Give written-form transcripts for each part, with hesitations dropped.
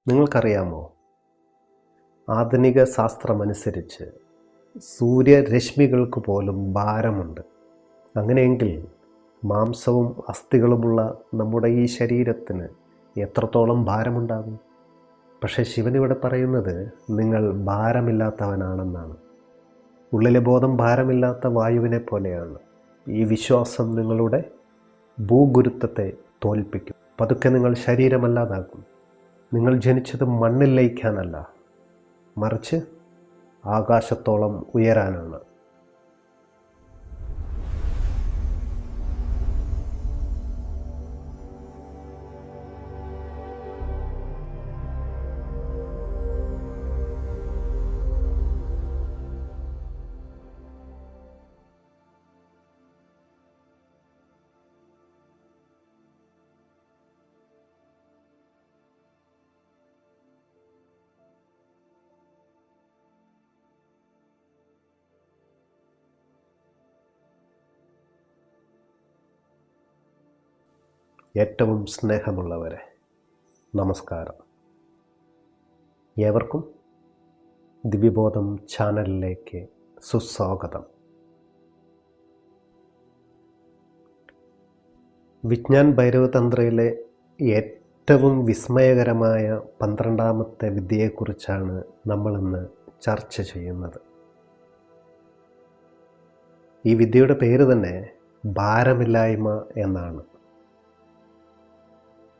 നിങ്ങൾക്കറിയാമോ, ആധുനിക ശാസ്ത്രമനുസരിച്ച് സൂര്യരശ്മികൾക്ക് പോലും ഭാരമുണ്ട്. അങ്ങനെയെങ്കിൽ മാംസവും അസ്ഥികളുമുള്ള നമ്മുടെ ഈ ശരീരത്തിന് എത്രത്തോളം ഭാരമുണ്ടാകും? പക്ഷേ ശിവനിവിടെ പറയുന്നത് നിങ്ങൾ ഭാരമില്ലാത്തവനാണെന്നാണ്. ഉള്ളിലെ ബോധം ഭാരമില്ലാത്ത വായുവിനെ പോലെയാണ്. ഈ വിശ്വാസം നിങ്ങളുടെ ഭൂഗുരുത്വത്തെ തോൽപ്പിക്കും. പതുക്കെ നിങ്ങൾ ശരീരമല്ലാതാകും. നിങ്ങൾ ജനിച്ചത് മണ്ണിൽ ലയിക്കാനല്ല, മറിച്ച് ആകാശത്തോളം ഉയരാനാണ്. ഏറ്റവും സ്നേഹമുള്ളവരെ, നമസ്കാരം. ഏവർക്കും ദിവ്യബോധം ചാനലിലേക്ക് സുസ്വാഗതം. വിജ്ഞാൻ ഭൈരവതന്ത്രയിലെ ഏറ്റവും വിസ്മയകരമായ 12ാമത്തെ വിദ്യയെക്കുറിച്ചാണ് നമ്മളിന്ന് ചർച്ച ചെയ്യുന്നത്. ഈ വിദ്യയുടെ പേര് തന്നെ ഭാരമില്ലായ്മ എന്നാണ്.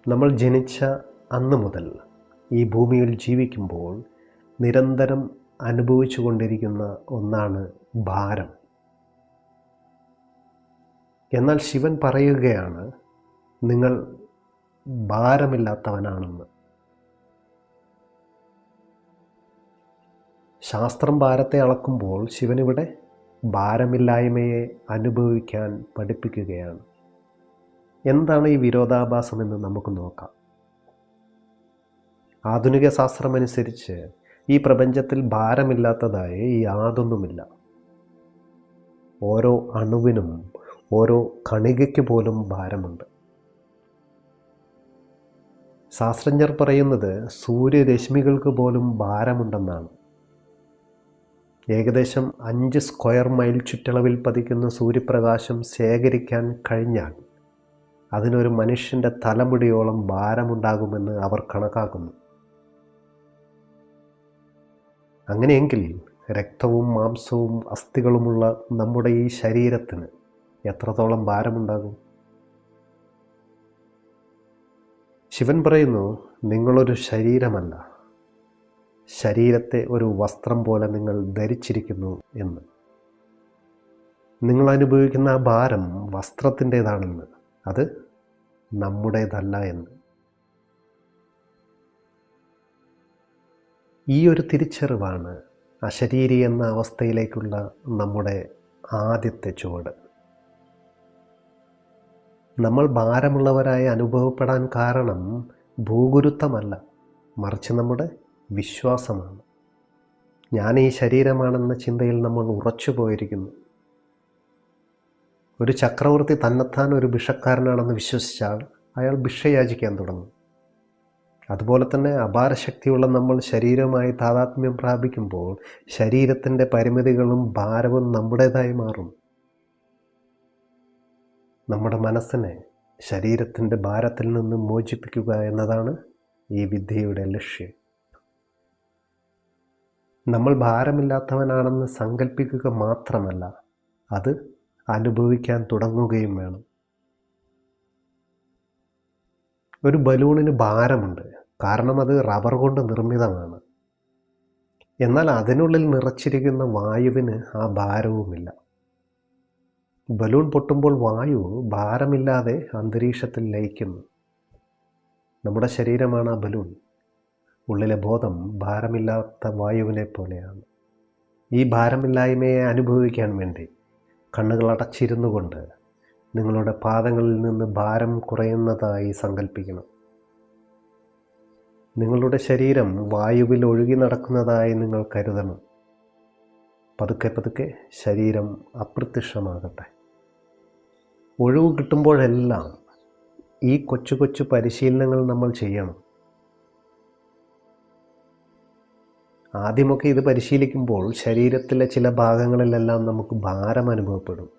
നമ്മൾ ജനിച്ച അന്ന് മുതൽ ഈ ഭൂമിയിൽ ജീവിക്കുമ്പോൾ നിരന്തരം അനുഭവിച്ചു കൊണ്ടിരിക്കുന്ന ഒന്നാണ് ഭാരം. എന്നാൽ ശിവൻ പറയുകയാണ്, നിങ്ങൾ ഭാരമില്ലാത്തവനാണെന്ന്. ശാസ്ത്രം ഭാരത്തെ അളക്കുമ്പോൾ ശിവനിവിടെ ഭാരമില്ലായ്മയെ അനുഭവിക്കാൻ പഠിപ്പിക്കുകയാണ്. എന്താണ് ഈ വിരോധാഭാസമെന്ന് നമുക്ക് നോക്കാം. ആധുനിക ശാസ്ത്രമനുസരിച്ച് ഈ പ്രപഞ്ചത്തിൽ ഭാരമില്ലാത്തതായി യാതൊന്നുമില്ല. ഓരോ അണുവിനും ഓരോ കണികയ്ക്ക് പോലും ഭാരമുണ്ട്. ശാസ്ത്രജ്ഞർ പറയുന്നത് സൂര്യരശ്മികൾക്ക് പോലും ഭാരമുണ്ടെന്നാണ്. ഏകദേശം 5 സ്ക്വയർ മൈൽ ചുറ്റളവിൽ പതിക്കുന്ന സൂര്യപ്രകാശം ശേഖരിക്കാൻ കഴിഞ്ഞാൽ അതിനൊരു മനുഷ്യൻ്റെ തലമുടിയോളം ഭാരമുണ്ടാകുമെന്ന് അവർ കണക്കാക്കുന്നു. അങ്ങനെയെങ്കിൽ രക്തവും മാംസവും അസ്ഥികളുമുള്ള നമ്മുടെ ഈ ശരീരത്തിന് എത്രത്തോളം ഭാരമുണ്ടാകും? ശിവൻ പറയുന്നു, നിങ്ങളൊരു ശരീരമല്ല, ശരീരത്തെ ഒരു വസ്ത്രം പോലെ നിങ്ങൾ ധരിച്ചിരിക്കുന്നു എന്ന്. നിങ്ങൾ അനുഭവിക്കുന്ന ആ ഭാരം വസ്ത്രത്തിൻ്റേതാണെന്ന്, അത് നമ്മുടേതല്ല എന്ന്. ഈ ഒരു തിരിച്ചറിവാണ് അശരീരി എന്ന അവസ്ഥയിലേക്കുള്ള നമ്മുടെ ആദ്യത്തെ ചുവട്. നമ്മൾ ഭാരമുള്ളവരായി അനുഭവപ്പെടാൻ കാരണം ഭൂഗുരുത്വമല്ല, മറിച്ച് നമ്മുടെ വിശ്വാസമാണ്. ഞാൻ ഈ ശരീരമാണെന്ന ചിന്തയിൽ നമ്മൾ ഉറച്ചു പോയിരിക്കുന്നു. ഒരു ചക്രവർത്തി തന്നെത്താൻ ഒരു ഭിക്ഷക്കാരനാണെന്ന് വിശ്വസിച്ചാൽ അയാൾ ഭിക്ഷ യാചിക്കാൻ തുടങ്ങും. അതുപോലെ തന്നെ അപാരശക്തിയുള്ള നമ്മൾ ശരീരവുമായി താതാത്മ്യം പ്രാപിക്കുമ്പോൾ ശരീരത്തിൻ്റെ പരിമിതികളും ഭാരവും നമ്മുടേതായി മാറും. നമ്മുടെ മനസ്സിനെ ശരീരത്തിൻ്റെ ഭാരത്തിൽ നിന്ന് മോചിപ്പിക്കുക എന്നതാണ് ഈ വിദ്യയുടെ ലക്ഷ്യം. നമ്മൾ ഭാരമില്ലാത്തവനാണെന്ന് സങ്കല്പിക്കുക മാത്രമല്ല, അത് അനുഭവിക്കാൻ തുടങ്ങുകയും വേണം. ഒരു ബലൂണിന് ഭാരമുണ്ട്, കാരണം അത് റബ്ബർ കൊണ്ട് നിർമ്മിതമാണ്. എന്നാൽ അതിനുള്ളിൽ നിറച്ചിരിക്കുന്ന വായുവിന് ആ ഭാരവുമില്ല. ബലൂൺ പൊട്ടുമ്പോൾ വായു ഭാരമില്ലാതെ അന്തരീക്ഷത്തിൽ ലയിക്കുന്നു. നമ്മുടെ ശരീരമാണ് ആ ബലൂൺ. ഉള്ളിലെ ബോധം ഭാരമില്ലാത്ത വായുവിനെ പോലെയാണ്. ഈ ഭാരമില്ലായ്മയെ അനുഭവിക്കാൻ വേണ്ടി കണ്ണുകൾ അടച്ചിരുന്നു കൊണ്ട് നിങ്ങളുടെ പാദങ്ങളിൽ നിന്ന് ഭാരം കുറയുന്നതായി സങ്കല്പിക്കണം. നിങ്ങളുടെ ശരീരം വായുവിൽ ഒഴുകി നടക്കുന്നതായി നിങ്ങൾ കരുതണം. പതുക്കെ പതുക്കെ ശരീരം അപ്രത്യക്ഷമാകട്ടെ. ഒഴിവ് കിട്ടുമ്പോഴെല്ലാം ഈ കൊച്ചു കൊച്ചു പരിശീലനങ്ങൾ നമ്മൾ ചെയ്യണം. ആദ്യമൊക്കെ ഇത് പരിശീലിക്കുമ്പോൾ ശരീരത്തിലെ ചില ഭാഗങ്ങളിലെല്ലാം നമുക്ക് ഭാരം അനുഭവപ്പെടും.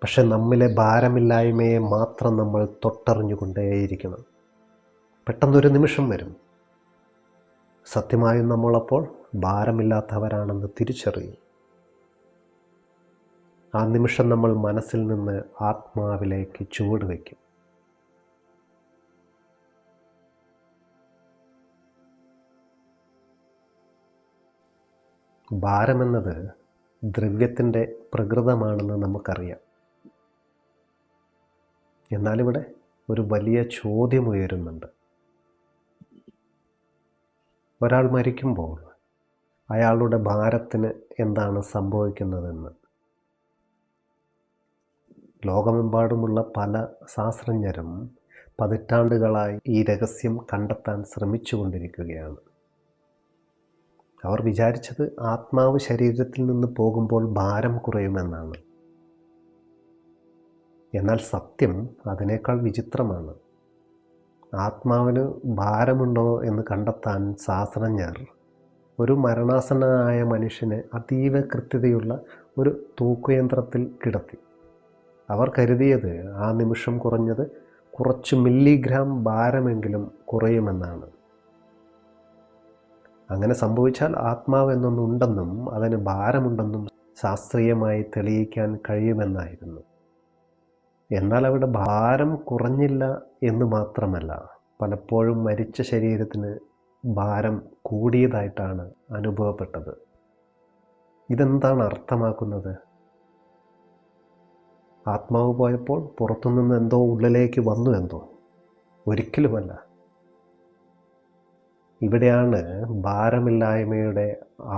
പക്ഷെ നമ്മിലെ ഭാരമില്ലായ്മയെ മാത്രം നമ്മൾ തൊട്ടറിഞ്ഞുകൊണ്ടേയിരിക്കണം. പെട്ടെന്നൊരു നിമിഷം വരും, സത്യമായും നമ്മളപ്പോൾ ഭാരമില്ലാത്തവരാണെന്ന് തിരിച്ചറിയും. ആ നിമിഷം നമ്മൾ മനസ്സിൽ നിന്ന് ആത്മാവിലേക്ക് ചുവട് വയ്ക്കും. ഭാരമെന്നത് ദ്രവ്യത്തിൻ്റെ പ്രകൃതമാണെന്ന് നമുക്കറിയാം. എന്നാലിവിടെ ഒരു വലിയ ചോദ്യം ഉയരുന്നുണ്ട്. ഒരാൾ മരിക്കുമ്പോൾ അയാളുടെ ഭാരത്തിന് എന്താണ് സംഭവിക്കുന്നതെന്ന്. ലോകമെമ്പാടുമുള്ള പല ശാസ്ത്രജ്ഞരും പതിറ്റാണ്ടുകളായി ഈ രഹസ്യം കണ്ടെത്താൻ ശ്രമിച്ചുകൊണ്ടിരിക്കുകയാണ്. അവർ വിചാരിച്ചത് ആത്മാവ് ശരീരത്തിൽ നിന്ന് പോകുമ്പോൾ ഭാരം കുറയുമെന്നാണ്. എന്നാൽ സത്യം അതിനേക്കാൾ വിചിത്രമാണ്. ആത്മാവിന് ഭാരമുണ്ടോ എന്ന് കണ്ടെത്താൻ ശാസ്ത്രജ്ഞർ ഒരു മരണാസന്നനായ മനുഷ്യനെ അതീവ കൃത്യതയുള്ള ഒരു തൂക്കുയന്ത്രത്തിൽ കിടത്തി. അവർ കരുതിയത് ആ നിമിഷം കുറഞ്ഞത് കുറച്ച് മില്ലിഗ്രാം ഭാരമെങ്കിലും കുറയുമെന്നാണ്. അങ്ങനെ സംഭവിച്ചാൽ ആത്മാവ് എന്നൊന്നുണ്ടെന്നും അതിന് ഭാരമുണ്ടെന്നും ശാസ്ത്രീയമായി തെളിയിക്കാൻ കഴിയുമെന്നായിരുന്നു. എന്നാൽ അവിടെ ഭാരം കുറഞ്ഞില്ല എന്ന് മാത്രമല്ല, പലപ്പോഴും മരിച്ച ശരീരത്തിന് ഭാരം കൂടിയതായിട്ടാണ് അനുഭവപ്പെട്ടത്. ഇതെന്താണ് അർത്ഥമാക്കുന്നത്? ആത്മാവ് പോയപ്പോൾ പുറത്തുനിന്ന് എന്തോ ഉള്ളിലേക്ക് വന്നു എന്തോ? ഒരിക്കലുമല്ല. ഇവിടെയാണ് ഭാരമില്ലായ്മയുടെ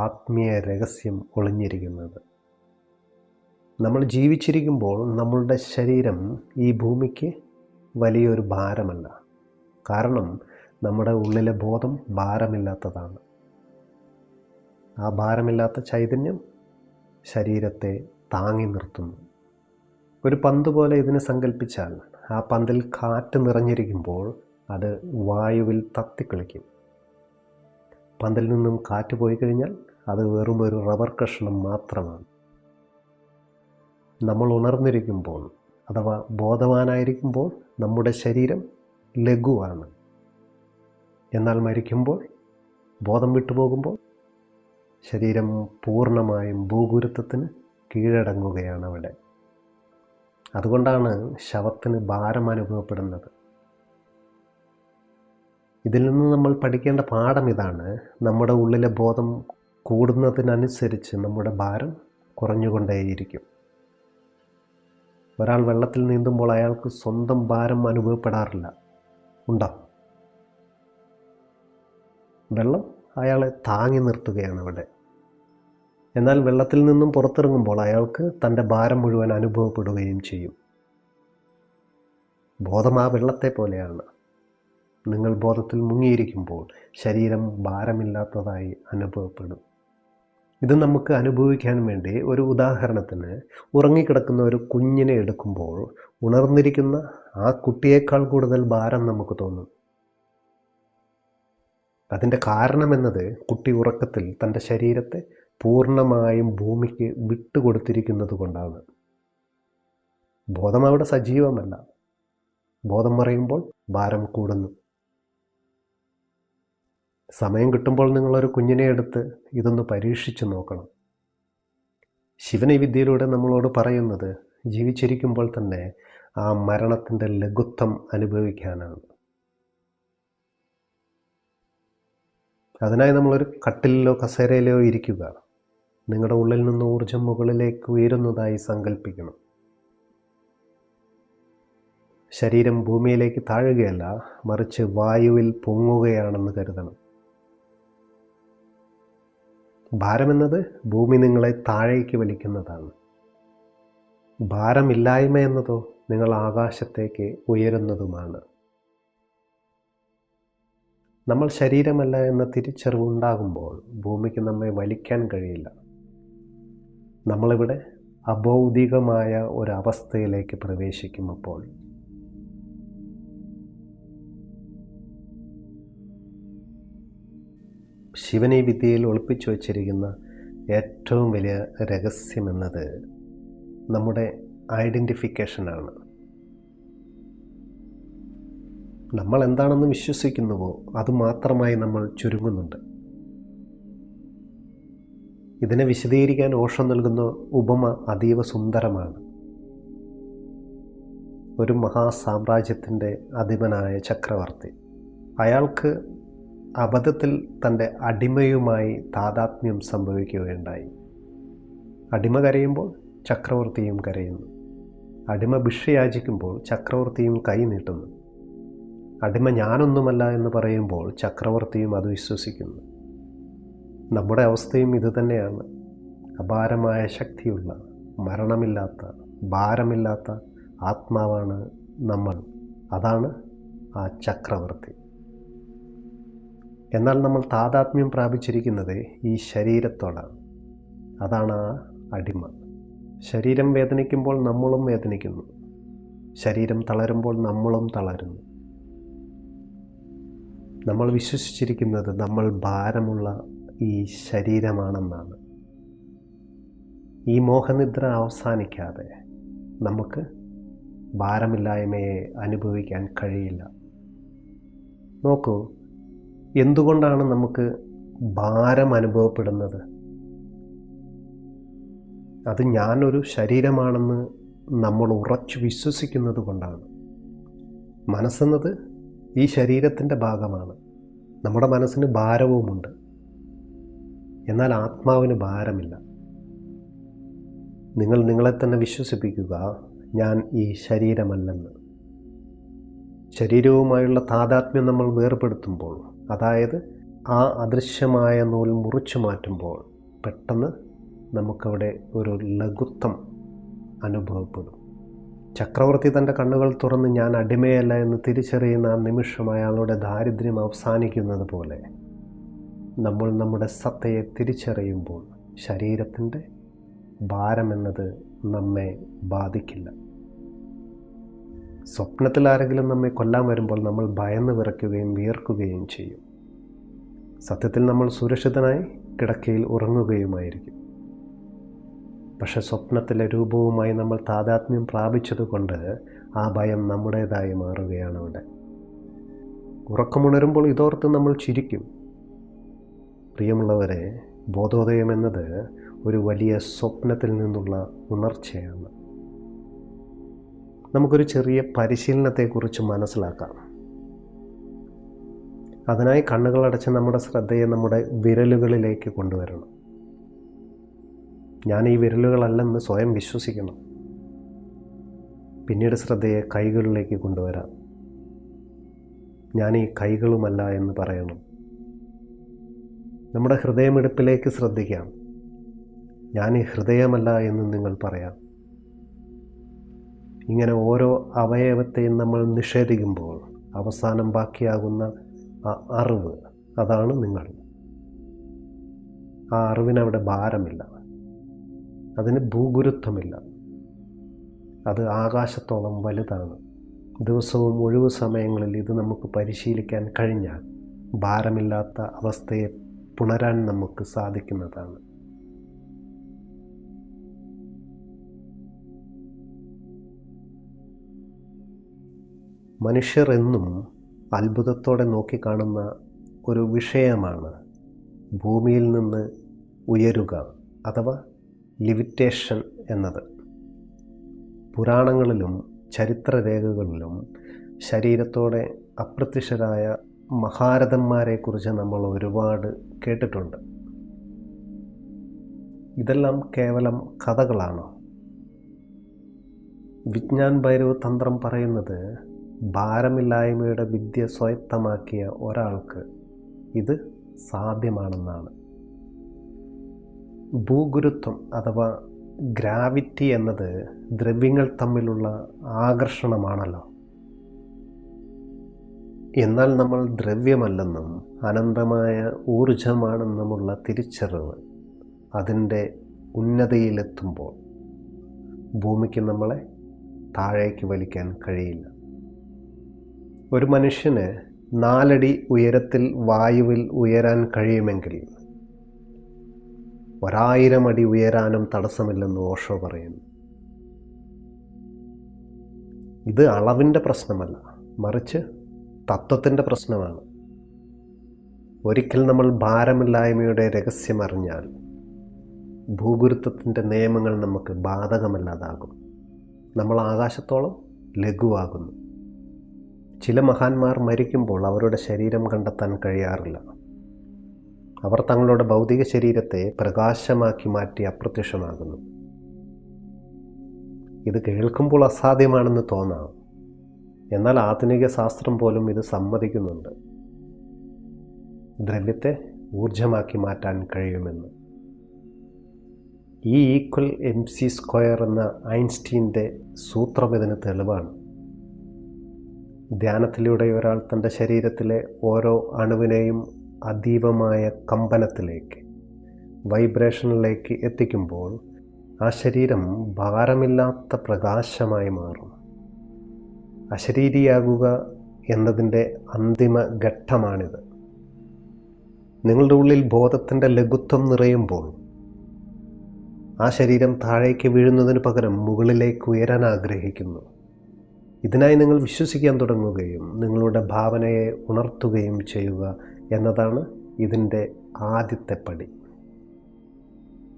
ആത്മീയ രഹസ്യം ഒളിഞ്ഞിരിക്കുന്നത്. നമ്മൾ ജീവിച്ചിരിക്കുമ്പോൾ നമ്മളുടെ ശരീരം ഈ ഭൂമിക്ക് വലിയൊരു ഭാരമല്ല. കാരണം നമ്മുടെ ഉള്ളിലെ ബോധം ഭാരമില്ലാത്തതാണ്. ആ ഭാരമില്ലാത്ത ചൈതന്യം ശരീരത്തെ താങ്ങി നിർത്തുന്നു. ഒരു പന്ത് പോലെ ഇതിനെ സങ്കല്പിച്ചാൽ, ആ പന്തിൽ കാറ്റ് നിറഞ്ഞിരിക്കുമ്പോൾ അത് വായുവിൽ തത്തിക്കളിക്കും. പന്തിൽ നിന്നും കാറ്റ് പോയി കഴിഞ്ഞാൽ അത് വെറും ഒരു റബ്ബർ കഷ്ണം മാത്രമാണ്. നമ്മൾ ഉണർന്നിരിക്കുമ്പോൾ അഥവാ ബോധവാനായിരിക്കുമ്പോൾ നമ്മുടെ ശരീരം ലഘുവാണ്. എന്നാൽ മരിക്കുമ്പോൾ, ബോധം വിട്ടുപോകുമ്പോൾ ശരീരം പൂർണ്ണമായും ഭൂഗുരുത്വത്തിന് കീഴടങ്ങുകയാണ് അവിടെ. അതുകൊണ്ടാണ് ശവത്തിന് ഭാരം അനുഭവപ്പെടുന്നത്. ഇതിൽ നിന്ന് നമ്മൾ പഠിക്കേണ്ട പാഠം ഇതാണ്: നമ്മുടെ ഉള്ളിലെ ബോധം കൂടുന്നതിനനുസരിച്ച് നമ്മുടെ ഭാരം കുറഞ്ഞുകൊണ്ടേയിരിക്കും. ഒരാൾ വെള്ളത്തിൽ നീന്തുമ്പോൾ അയാൾക്ക് സ്വന്തം ഭാരം അനുഭവപ്പെടാറില്ല. ഉണ്ടോ? വെള്ളം അയാളെ താങ്ങി നിർത്തുകയാണ് അവിടെ. എന്നാൽ വെള്ളത്തിൽ നിന്നും പുറത്തിറങ്ങുമ്പോൾ അയാൾക്ക് തൻ്റെ ഭാരം മുഴുവൻ അനുഭവപ്പെടുകയും ചെയ്യും. ബോധം ആ വെള്ളത്തെ പോലെയാണ്. നിങ്ങൾ ബോധത്തിൽ മുങ്ങിയിരിക്കുമ്പോൾ ശരീരം ഭാരമില്ലാത്തതായി അനുഭവപ്പെടും. ഇത് നമുക്ക് അനുഭവിക്കാൻ വേണ്ടി ഒരു ഉദാഹരണത്തിന്, ഉറങ്ങിക്കിടക്കുന്ന ഒരു കുഞ്ഞിനെ എടുക്കുമ്പോൾ ഉണർന്നിരിക്കുന്ന ആ കുട്ടിയേക്കാൾ കൂടുതൽ ഭാരം നമുക്ക് തോന്നും. അതിൻ്റെ കാരണമെന്നത് കുട്ടി ഉറക്കത്തിൽ തൻ്റെ ശരീരത്തെ പൂർണ്ണമായും ഭൂമിക്ക് വിട്ടുകൊടുത്തിരിക്കുന്നത് കൊണ്ടാണ്. ബോധം അവിടെ സജീവമല്ല. ബോധം മറയുമ്പോൾ ഭാരം കൂടുന്നു. സമയം കിട്ടുമ്പോൾ നിങ്ങളൊരു കുഞ്ഞിനെ എടുത്ത് ഇതൊന്ന് പരീക്ഷിച്ച് നോക്കണം. ശിവൻ ഈ വിദ്യയിലൂടെ നമ്മളോട് പറയുന്നത് ജീവിച്ചിരിക്കുമ്പോൾ തന്നെ ആ മരണത്തിൻ്റെ ലഘുത്വം അനുഭവിക്കാനാണ്. അതിനായി നമ്മളൊരു കട്ടിലിലോ കസേരയിലോ ഇരിക്കുക. നിങ്ങളുടെ ഉള്ളിൽ നിന്ന് ഊർജം മുകളിലേക്ക് ഉയരുന്നതായി സങ്കല്പിക്കണം. ശരീരം ഭൂമിയിലേക്ക് താഴുകയല്ല, മറിച്ച് വായുവിൽ പൊങ്ങുകയാണെന്ന് കരുതണം. ഭാരമെന്നത് ഭൂമി നിങ്ങളെ താഴേക്ക് വലിക്കുന്നതാണ്. ഭാരമില്ലായ്മ എന്നതോ നിങ്ങൾ ആകാശത്തേക്ക് ഉയരുന്നതുമാണ്. നമ്മൾ ശരീരമല്ല എന്ന തിരിച്ചറിവുണ്ടാകുമ്പോൾ ഭൂമിക്ക് നമ്മെ വലിക്കാൻ കഴിയില്ല. നമ്മളിവിടെ അഭൗതികമായ ഒരവസ്ഥയിലേക്ക് പ്രവേശിക്കും. അപ്പോൾ ശിവൻ ഈ വിദ്യയിൽ ഒളിപ്പിച്ചു വച്ചിരിക്കുന്ന ഏറ്റവും വലിയ രഹസ്യമെന്നത് നമ്മുടെ ഐഡൻറ്റിഫിക്കേഷനാണ്. നമ്മൾ എന്താണെന്ന് വിശ്വസിക്കുന്നുവോ അതുമാത്രമായി നമ്മൾ ചുരുങ്ങുന്നുണ്ട്. ഇതിനെ വിശദീകരിക്കാൻ ഓഷോ നൽകുന്ന ഉപമ അതീവ സുന്ദരമാണ്. ഒരു മഹാസാമ്രാജ്യത്തിൻ്റെ അധിപനായ ചക്രവർത്തി, അയാൾക്ക് അബദ്ധത്തിൽ തൻ്റെ അടിമയുമായി താദാത്മ്യം സംഭവിക്കുകയുണ്ടായി. അടിമ കരയുമ്പോൾ ചക്രവർത്തിയും കരയുന്നു. അടിമ ഭിക്ഷയാചിക്കുമ്പോൾ ചക്രവർത്തിയും കൈ നീട്ടുന്നു. അടിമ ഞാനൊന്നുമല്ല എന്ന് പറയുമ്പോൾ ചക്രവർത്തിയും അത് വിശ്വസിക്കുന്നു. നമ്മുടെ അവസ്ഥയും ഇതുതന്നെയാണ്. അപാരമായ ശക്തിയുള്ള, മരണമില്ലാത്ത, ഭാരമില്ലാത്ത ആത്മാവാണ് നമ്മൾ. അതാണ് ആ ചക്രവർത്തി. എന്നാൽ നമ്മൾ താദാത്മ്യം പ്രാപിച്ചിരിക്കുന്നത് ഈ ശരീരത്തോടാണ്. അതാണ് ആ അടിമ. ശരീരം വേദനിക്കുമ്പോൾ നമ്മളും വേദനിക്കുന്നു. ശരീരം തളരുമ്പോൾ നമ്മളും തളരുന്നു. നമ്മൾ വിശ്വസിച്ചിരിക്കുന്നത് നമ്മൾ ഭാരമുള്ള ഈ ശരീരമാണെന്നാണ്. ഈ മോഹനിദ്ര അവസാനിക്കാതെ നമുക്ക് ഭാരമില്ലായ്മയെ അനുഭവിക്കാൻ കഴിയില്ല. നോക്കൂ, എന്തുകൊണ്ടാണ് നമുക്ക് ഭാരം അനുഭവപ്പെടുന്നത്? അത് ഞാനൊരു ശരീരമാണെന്ന് നമ്മൾ ഉറച്ചു വിശ്വസിക്കുന്നത് കൊണ്ടാണ്. മനസ്സെന്നത് ഈ ശരീരത്തിൻ്റെ ഭാഗമാണ്. നമ്മുടെ മനസ്സിന് ഭാരവുമുണ്ട്. എന്നാൽ ആത്മാവിന് ഭാരമില്ല. നിങ്ങൾ നിങ്ങളെ തന്നെ വിശ്വസിപ്പിക്കുക, ഞാൻ ഈ ശരീരമല്ലെന്ന്. ശരീരവുമായുള്ള താദാത്മ്യം നമ്മൾ വേർപെടുത്തുമ്പോൾ, അതായത് ആ അദൃശ്യമായ നൂൽ മുറിച്ചു മാറ്റുമ്പോൾ, പെട്ടെന്ന് നമുക്കവിടെ ഒരു ലഘുത്വം അനുഭവപ്പെടും. ചക്രവർത്തി തൻ്റെ കണ്ണുകൾ തുറന്ന് ഞാൻ അടിമയല്ല എന്ന് തിരിച്ചറിയുന്ന ആ നിമിഷം അയാളുടെ ദാരിദ്ര്യം അവസാനിക്കുന്നത് പോലെ നമ്മൾ നമ്മുടെ സത്തയെ തിരിച്ചറിയുമ്പോൾ ശരീരത്തിൻ്റെ ഭാരമെന്നത് നമ്മെ ബാധിക്കില്ല. സ്വപ്നത്തിൽ ആരെങ്കിലും നമ്മെ കൊല്ലാൻ വരുമ്പോൾ നമ്മൾ ഭയന്ന് വിറയ്ക്കുകയും വിയർക്കുകയും ചെയ്യും. സത്യത്തിൽ നമ്മൾ സുരക്ഷിതനായി കിടക്കയിൽ ഉറങ്ങുകയുമായിരിക്കും. പക്ഷെ സ്വപ്നത്തിലെ രൂപവുമായി നമ്മൾ താദാത്മ്യം പ്രാപിച്ചതുകൊണ്ട് ആ ഭയം നമ്മുടേതായി മാറുകയാണ് അവിടെ. ഉറക്കമുണരുമ്പോൾ ഇതോർത്ത് നമ്മൾ ചിരിക്കും. പ്രിയമുള്ളവരെ, ബോധോദയം എന്നത് ഒരു വലിയ സ്വപ്നത്തിൽ നിന്നുള്ള ഉണർച്ചയാണ്. നമുക്കൊരു ചെറിയ പരിശീലനത്തെക്കുറിച്ച് മനസ്സിലാക്കാം. അതിനായി കണ്ണുകളടച്ച് നമ്മുടെ ശ്രദ്ധയെ നമ്മുടെ വിരലുകളിലേക്ക് കൊണ്ടുവരണം. ഞാൻ ഈ വിരലുകളല്ലെന്ന് സ്വയം വിശ്വസിക്കണം. പിന്നീട് ശ്രദ്ധയെ കൈകളിലേക്ക് കൊണ്ടുവരാം. ഞാൻ ഈ കൈകളുമല്ല എന്ന് പറയണം. നമ്മുടെ ഹൃദയമിടിപ്പിലേക്ക് ശ്രദ്ധിക്കാം. ഞാൻ ഈ ഹൃദയമല്ല എന്ന് നിങ്ങൾ പറയാം. ഇങ്ങനെ ഓരോ അവയവത്തെയും നമ്മൾ നിഷേധിക്കുമ്പോൾ അവസാനം ബാക്കിയാകുന്ന ആ അറിവ്, അതാണ് നിങ്ങൾ. ആ അറിവിനവിടെ ഭാരമില്ല, അതിന് ഭൂഗുരുത്വമില്ല. അത് ആകാശത്തോളം വലുതാണ്. ദിവസവും ഒഴിവു സമയങ്ങളിൽ ഇത് നമുക്ക് പരിശീലിക്കാൻ കഴിഞ്ഞാൽ ഭാരമില്ലാത്ത അവസ്ഥയെ പുണരാൻ നമുക്ക് സാധിക്കുന്നതാണ്. മനുഷ്യർ എന്നും അത്ഭുതത്തോടെ നോക്കിക്കാണുന്ന ഒരു വിഷയമാണ് ഭൂമിയിൽ നിന്ന് ഉയരുക അഥവാ ലിവിറ്റേഷൻ എന്നത്. പുരാണങ്ങളിലും ചരിത്രരേഖകളിലും ശരീരത്തോടെ അപ്രത്യക്ഷരായ മഹാരഥന്മാരെക്കുറിച്ച് നമ്മൾ ഒരുപാട് കേട്ടിട്ടുണ്ട്. ഇതെല്ലാം കേവലം കഥകളാണോ? വിജ്ഞാൻ ഭൈരവ് തന്ത്രം പറയുന്നത് ഭാരമില്ലായ്മയുടെ വിദ്യ സ്വായത്തമാക്കിയ ഒരാൾക്ക് ഇത് സാധ്യമാണെന്നാണ്. ഭൂഗുരുത്വം അഥവാ ഗ്രാവിറ്റി എന്നത് ദ്രവ്യങ്ങൾ തമ്മിലുള്ള ആകർഷണമാണല്ലോ. എന്നാൽ നമ്മൾ ദ്രവ്യമല്ലെന്നും അനന്തമായ ഊർജമാണെന്നുമുള്ള തിരിച്ചറിവ് അതിൻ്റെ ഉന്നതിയിലെത്തുമ്പോൾ ഭൂമിക്ക് നമ്മളെ താഴേക്ക് വലിക്കാൻ കഴിയില്ല. ഒരു മനുഷ്യന് 4 അടി ഉയരത്തിൽ വായുവിൽ ഉയരാൻ കഴിയുമെങ്കിൽ 1000 അടി ഉയരാനും തടസ്സമില്ലെന്ന് ഓഷോ പറയുന്നു. ഇത് അളവിൻ്റെ പ്രശ്നമല്ല, മറിച്ച് തത്വത്തിൻ്റെ പ്രശ്നമാണ്. ഒരിക്കൽ നമ്മൾ ഭാരമില്ലായ്മയുടെ രഹസ്യം അറിഞ്ഞാൽ ഭൂഗുരുത്വത്തിൻ്റെ നിയമങ്ങൾ നമുക്ക് ബാധകമല്ലാതാകും. നമ്മൾ ആകാശത്തോളം ലഘുവാകുന്നു. ചില മഹാന്മാർ മരിക്കുമ്പോൾ അവരുടെ ശരീരം കണ്ടെത്താൻ കഴിയാറില്ല. അവർ തങ്ങളുടെ ഭൗതിക ശരീരത്തെ പ്രകാശമാക്കി മാറ്റി അപ്രത്യക്ഷമാകുന്നു. ഇത് കേൾക്കുമ്പോൾ അസാധ്യമാണെന്ന് തോന്നാം, എന്നാൽ ആധുനിക ശാസ്ത്രം പോലും ഇത് സമ്മതിക്കുന്നുണ്ട്. ദ്രവ്യത്തെ ഊർജമാക്കി മാറ്റാൻ കഴിയുമെന്ന്. E=mc² എന്ന ഐൻസ്റ്റീൻ്റെ സൂത്രം ഇതിന് തെളിവാണ്. ധ്യാനത്തിലൂടെ ഒരാൾ തൻ്റെ ശരീരത്തിലെ ഓരോ അണുവിനെയും അതീവമായ കമ്പനത്തിലേക്ക്, വൈബ്രേഷനിലേക്ക് എത്തിക്കുമ്പോൾ ആ ശരീരം ഭാരമില്ലാത്ത പ്രകാശമായി മാറും. അശരീരിയാകുക എന്നതിൻ്റെ അന്തിമ ഘട്ടമാണിത്. നിങ്ങളുടെ ഉള്ളിൽ ബോധത്തിൻ്റെ ലഘുത്വം നിറയുമ്പോൾ ആ ശരീരം താഴേക്ക് വീഴുന്നതിന് പകരം മുകളിലേക്ക് ഉയരാൻ ആഗ്രഹിക്കുന്നു. ഇതിനായി നിങ്ങൾ വിശ്വസിക്കാൻ തുടങ്ങുകയും നിങ്ങളുടെ ഭാവനയെ ഉണർത്തുകയും ചെയ്യുക എന്നതാണ് ഇതിൻ്റെ ആദ്യത്തെ പടി.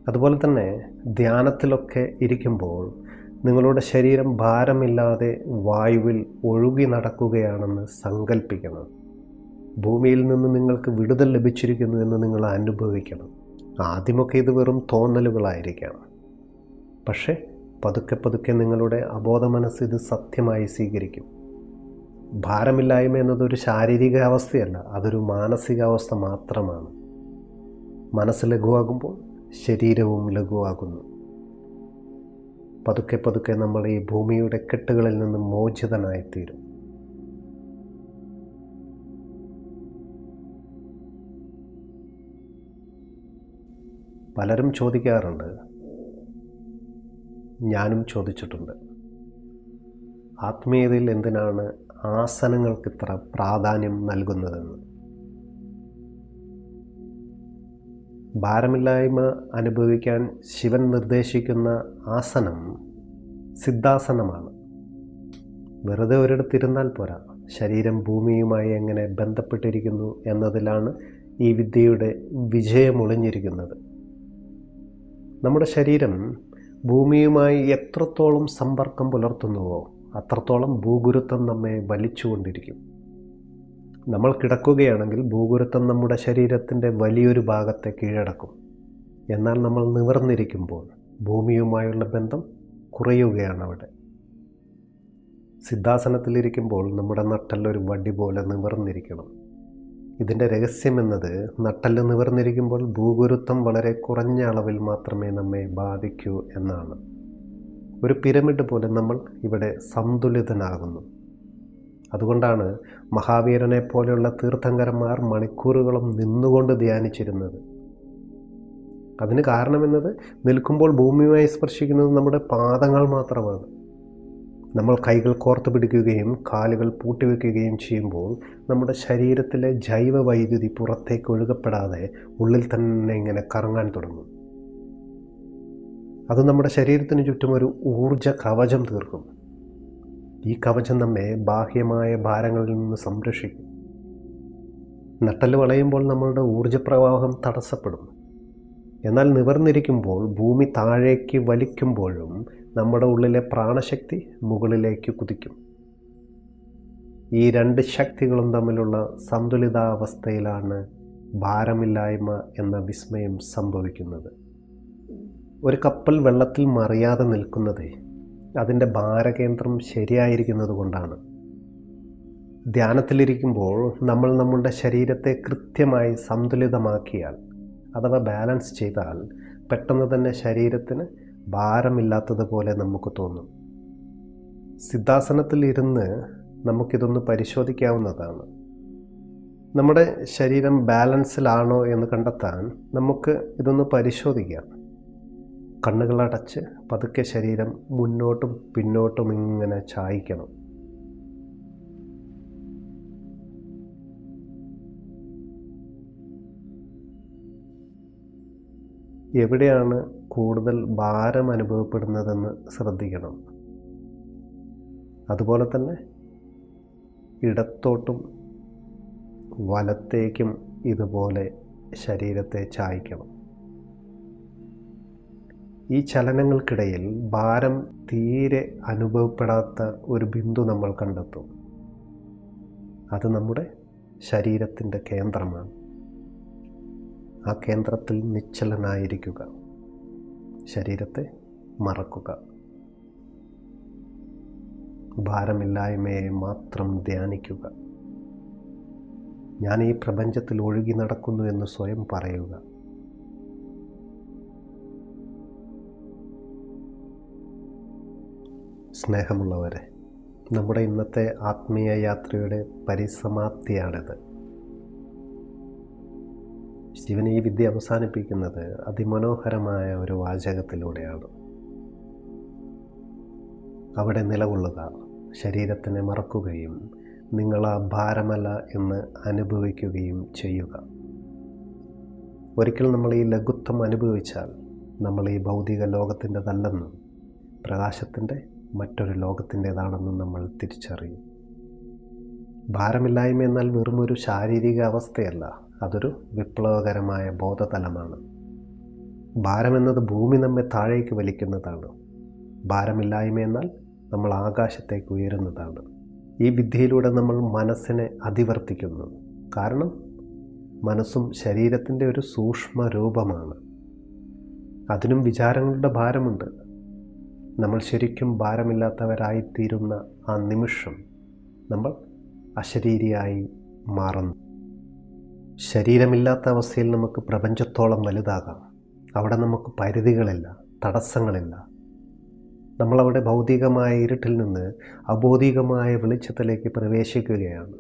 അതുപോലെ തന്നെ ധ്യാനത്തിലൊക്കെ ഇരിക്കുമ്പോൾ നിങ്ങളുടെ ശരീരം ഭാരമില്ലാതെ വായുവിൽ ഒഴുകി നടക്കുകയാണെന്ന് സങ്കല്പിക്കണം. ഭൂമിയിൽ നിന്ന് നിങ്ങൾക്ക് വിടുതൽ ലഭിച്ചിരിക്കുന്നു എന്ന് നിങ്ങൾ അനുഭവിക്കണം. ആദ്യമൊക്കെ ഇത് വെറും തോന്നലുകളായിരിക്കാം, പക്ഷേ പതുക്കെ പതുക്കെ നിങ്ങളുടെ അബോധ മനസ്സ് ഇത് സത്യമായി സ്വീകരിക്കും. ഭാരമില്ലായ്മ എന്നതൊരു ശാരീരിക അവസ്ഥയല്ല, അതൊരു മാനസികാവസ്ഥ മാത്രമാണ്. മനസ്സ് ലഘുവാകുമ്പോൾ ശരീരവും ലഘുവാകുന്നു. പതുക്കെ പതുക്കെ നമ്മൾ ഈ ഭൂമിയുടെ കെട്ടുകളിൽ നിന്ന് മോചിതനായിത്തീരും. പലരും ചോദിക്കാറുണ്ട്, ഞാനും ചോദിച്ചിട്ടുണ്ട്, ആത്മീയതയിൽ എന്തിനാണ് ആസനങ്ങൾക്ക് ഇത്ര പ്രാധാന്യം നൽകുന്നതെന്ന്. ഭാരമില്ലായ്മ അനുഭവിക്കാൻ ശിവൻ നിർദ്ദേശിക്കുന്ന ആസനം സിദ്ധാസനമാണ്. വെറുതെ ഒരിടത്തിരുന്നാൽ പോരാ, ശരീരം ഭൂമിയുമായി എങ്ങനെ ബന്ധപ്പെട്ടിരിക്കുന്നു എന്നതിലാണ് ഈ വിദ്യയുടെ വിജയം ഒളിഞ്ഞിരിക്കുന്നത്. നമ്മുടെ ശരീരം ഭൂമിയുമായി എത്രത്തോളം സമ്പർക്കം പുലർത്തുന്നുവോ അത്രത്തോളം ഭൂഗുരുത്വം നമ്മെ വലിച്ചുകൊണ്ടിരിക്കും. നമ്മൾ കിടക്കുകയാണെങ്കിൽ ഭൂഗുരുത്വം നമ്മുടെ ശരീരത്തിൻ്റെ വലിയൊരു ഭാഗത്തെ കീഴടക്കും. എന്നാൽ നമ്മൾ നിവർന്നിരിക്കുമ്പോൾ ഭൂമിയുമായുള്ള ബന്ധം കുറയുകയാണ് അവിടെ. സിദ്ധാസനത്തിലിരിക്കുമ്പോൾ നമ്മുടെ നട്ടെല്ലൊരു വടി പോലെ നിവർന്നിരിക്കണം. ഇതിൻ്റെ രഹസ്യമെന്നത് നട്ടെല്ല് നിവർന്നിരിക്കുമ്പോൾ ഭൂഗുരുത്വം വളരെ കുറഞ്ഞ അളവിൽ മാത്രമേ നമ്മെ ബാധിക്കൂ എന്നാണ്. ഒരു പിരമിഡ് പോലെ നമ്മൾ ഇവിടെ സന്തുലിതനാകുന്നു. അതുകൊണ്ടാണ് മഹാവീരനെ പോലെയുള്ള തീർത്ഥങ്കരന്മാർ മണിക്കൂറുകളും നിന്നുകൊണ്ട് ധ്യാനിച്ചിരുന്നത്. അതിന് കാരണമെന്നത് നിൽക്കുമ്പോൾ ഭൂമിയുമായി സ്പർശിക്കുന്നത് നമ്മുടെ പാദങ്ങൾ മാത്രമാണ്. നമ്മൾ കൈകൾ കോർത്ത് പിടിക്കുകയും കാലുകൾ പൂട്ടിവെക്കുകയും ചെയ്യുമ്പോൾ നമ്മുടെ ശരീരത്തിലെ ജൈവ വൈദ്യുതി പുറത്തേക്ക് ഒഴുകപ്പെടാതെ ഉള്ളിൽ തന്നെ ഇങ്ങനെ കറങ്ങാൻ തുടങ്ങും. അത് നമ്മുടെ ശരീരത്തിന് ചുറ്റും ഒരു ഊർജ കവചം തീർക്കും. ഈ കവചം നമ്മെ ബാഹ്യമായ ഭാരങ്ങളിൽ നിന്ന് സംരക്ഷിക്കും. നട്ടെല്ല് വളയുമ്പോൾ നമ്മളുടെ ഊർജപ്രവാഹം തടസ്സപ്പെടും. എന്നാൽ നിവർന്നിരിക്കുമ്പോൾ ഭൂമി താഴേക്ക് വലിക്കുമ്പോഴും നമ്മുടെ ഉള്ളിലെ പ്രാണശക്തി മുകളിലേക്ക് കുതിക്കും. ഈ രണ്ട് ശക്തികളും തമ്മിലുള്ള സന്തുലിതാവസ്ഥയിലാണ് ഭാരമില്ലായ്മ എന്ന വിസ്മയം സംഭവിക്കുന്നത്. ഒരു കപ്പൽ വെള്ളത്തിൽ മറിയാതെ നിൽക്കുന്നത് അതിൻ്റെ ഭാരകേന്ദ്രം ശരിയായിരിക്കുന്നത് കൊണ്ടാണ്. ധ്യാനത്തിലിരിക്കുമ്പോൾ നമ്മൾ നമ്മളുടെ ശരീരത്തെ കൃത്യമായി സന്തുലിതമാക്കിയാൽ അഥവാ ബാലൻസ് ചെയ്താൽ പെട്ടെന്ന് തന്നെ ശരീരത്തിന് ഭാരമില്ലാത്തതുപോലെ നമുക്ക് തോന്നും. സിദ്ധാസനത്തിൽ ഇരുന്ന് നമുക്കിതൊന്ന് പരിശോധിക്കാവുന്നതാണ്. നമ്മുടെ ശരീരം ബാലൻസിലാണോ എന്ന് കണ്ടെത്താൻ നമുക്ക് ഇതൊന്ന് പരിശോധിക്കാം. കണ്ണുകളടച്ച് പതുക്കെ ശരീരം മുന്നോട്ടും പിന്നോട്ടും ഇങ്ങനെ ചായ്ക്കണം. എവിടെയാണ് കൂടുതൽ ഭാരം അനുഭവപ്പെടുന്നതെന്ന് ശ്രദ്ധിക്കണം. അതുപോലെ തന്നെ ഇടത്തോട്ടും വലത്തേക്കും ഇതുപോലെ ശരീരത്തെ ചായ്ക്കണം. ഈ ചലനങ്ങൾക്കിടയിൽ ഭാരം തീരെ അനുഭവപ്പെടാത്ത ഒരു ബിന്ദു നമ്മൾ കണ്ടെത്തും. അത് നമ്മുടെ ശരീരത്തിൻ്റെ കേന്ദ്രമാണ്. ആ കേന്ദ്രത്തിൽ നിശ്ചലനായിരിക്കുക. ശരീരത്തെ മറക്കുക. ഭാരമില്ലായ്മയെ മാത്രം ധ്യാനിക്കുക. ഞാൻ ഈ പ്രപഞ്ചത്തിൽ ഒഴുകി നടക്കുന്നു എന്ന് സ്വയം പറയുക. സ്നേഹമുള്ളവരെ, നമ്മുടെ ഇന്നത്തെ ആത്മീയ യാത്രയുടെ പരിസമാപ്തിയാണിത്. ശിവൻ ഈ വിദ്യ അവസാനിപ്പിക്കുന്നത് അതിമനോഹരമായ ഒരു വാചകത്തിലൂടെയാണ്. അവിടെ നിലകൊള്ളുക, ശരീരത്തിനെ മറക്കുകയും നിങ്ങൾ ആ ഭാരമല്ല എന്ന് അനുഭവിക്കുകയും ചെയ്യുക. ഒരിക്കൽ നമ്മൾ ഈ ലഘുത്വം അനുഭവിച്ചാൽ നമ്മൾ ഈ ഭൗതിക ലോകത്തിൻ്റെതല്ലെന്നും പ്രകാശത്തിൻ്റെ മറ്റൊരു ലോകത്തിൻ്റേതാണെന്നും നമ്മൾ തിരിച്ചറിയും. ഭാരമില്ലായ്മ എന്നാൽ വെറും ഒരു ശാരീരിക അവസ്ഥയല്ല, അതൊരു വിപ്ലവകരമായ ബോധതലമാണ്. ഭാരമെന്നത് ഭൂമി നമ്മെ താഴേക്ക് വലിക്കുന്നതാണ്. ഭാരമില്ലായ്മ എന്നാൽ നമ്മൾ ആകാശത്തേക്ക് ഉയരുന്നതാണ്. ഈ വിദ്യയിലൂടെ നമ്മൾ മനസ്സിനെ അതിവർത്തിക്കുന്നു. കാരണം മനസ്സും ശരീരത്തിൻ്റെ ഒരു സൂക്ഷ്മ രൂപമാണ്. അതിനും വിചാരങ്ങളുടെ ഭാരമുണ്ട്. നമ്മൾ ശരിക്കും ഭാരമില്ലാത്തവരായിത്തീരുന്ന ആ നിമിഷം നമ്മൾ അശരീരിയായി മാറുന്നു. ശരീരമില്ലാത്ത അവസ്ഥയിൽ നമുക്ക് പ്രപഞ്ചത്തോളം വലുതാകാം. അവിടെ നമുക്ക് പരിധികളില്ല, തടസ്സങ്ങളില്ല. നമ്മളവിടെ ഭൗതികമായ ഇരുട്ടിൽ നിന്ന് അബോധികമായ വെളിച്ചത്തിലേക്ക് പ്രവേശിക്കുകയാണ്.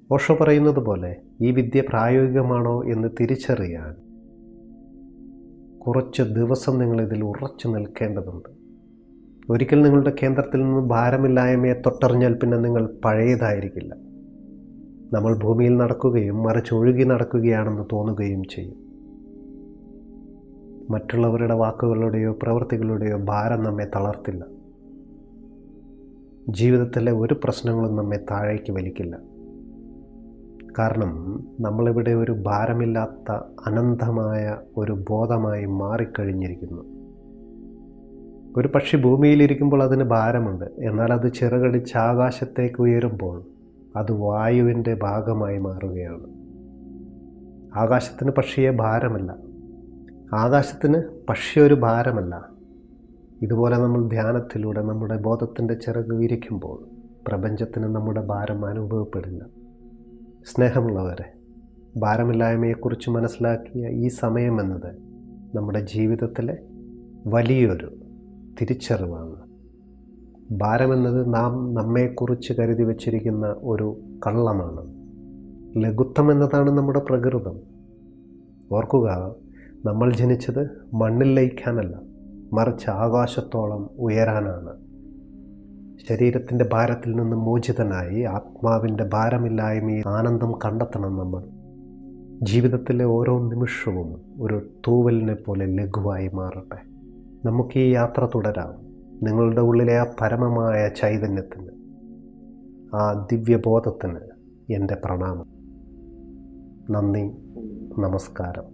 ഓഷോ പറയുന്നത് പോലെ ഈ വിദ്യ പ്രായോഗികമാണോ എന്ന് തിരിച്ചറിയാൻ കുറച്ച് ദിവസം നിങ്ങളിതിൽ ഉറച്ചു നിൽക്കേണ്ടതുണ്ട്. ഒരിക്കൽ നിങ്ങളുടെ കേന്ദ്രത്തിൽ നിന്ന് ഭാരമില്ലായ്മയെ തൊട്ടറിഞ്ഞാൽ പിന്നെ നിങ്ങൾ പഴയതായിരിക്കില്ല. നമ്മൾ ഭൂമിയിൽ നടക്കുകയും മറിച്ച് ഒഴുകി നടക്കുകയാണെന്ന് തോന്നുകയും ചെയ്യും. മറ്റുള്ളവരുടെ വാക്കുകളുടെയോ പ്രവൃത്തികളുടെയോ ഭാരം നമ്മെ തളർത്തില്ല. ജീവിതത്തിലെ ഒരു പ്രശ്നങ്ങളും നമ്മെ താഴേക്ക് വലിക്കില്ല. കാരണം നമ്മളിവിടെ ഒരു ഭാരമില്ലാത്ത അനന്തമായ ഒരു ബോധമായി മാറിക്കഴിഞ്ഞിരിക്കുന്നു. ഒരു പക്ഷി ഭൂമിയിലിരിക്കുമ്പോൾ അതിന് ഭാരമുണ്ട്. എന്നാൽ അത് ചിറകടിച്ച് ആകാശത്തേക്ക് ഉയരുമ്പോൾ അത് വായുവിൻ്റെ ഭാഗമായി മാറുകയാണ്. ആകാശത്തിന് പക്ഷിയെ ഭാരമല്ല. ആകാശത്തിന് പക്ഷി ഒരു ഭാരമല്ല. ഇതുപോലെ നമ്മൾ ധ്യാനത്തിലൂടെ നമ്മുടെ ബോധത്തിൻ്റെ ചിറക് വിരിക്കുമ്പോൾ പ്രപഞ്ചത്തിന് നമ്മുടെ ഭാരം അനുഭവപ്പെടില്ല. സ്നേഹമുള്ളവരെ, ഭാരമില്ലായ്മയെക്കുറിച്ച് മനസ്സിലാക്കിയ ഈ സമയം എന്നത് നമ്മുടെ ജീവിതത്തിലെ വലിയൊരു തിരിച്ചറിവാണ്. ഭാരമെന്നത് നാം നമ്മെക്കുറിച്ച് കരുതി വച്ചിരിക്കുന്ന ഒരു കള്ളമാണ്. ലഘുത്വം എന്നതാണ് നമ്മുടെ പ്രകൃതം. ഓർക്കുക, നമ്മൾ ജനിച്ചത് മണ്ണിൽ ലയിക്കാനല്ല, മറിച്ച് ആകാശത്തോളം ഉയരാനാണ്. ശരീരത്തിൻ്റെ ഭാരത്തിൽ നിന്ന് മോചിതനായി ആത്മാവിൻ്റെ ഭാരമില്ലായ്മയിൽ ആനന്ദം കണ്ടെത്തണം നമ്മൾ. ജീവിതത്തിലെ ഓരോ നിമിഷവും ഒരു തൂവലിനെ പോലെ ലഘുവായി മാറട്ടെ. നമുക്ക് ഈ യാത്ര തുടരാം. നിങ്ങളുടെ ഉള്ളിലെ ആ പരമമായ ചൈതന്യത്തിന്, ആ ദിവ്യബോധത്തിന് എൻ്റെ പ്രണാമം. നന്ദി, നമസ്കാരം.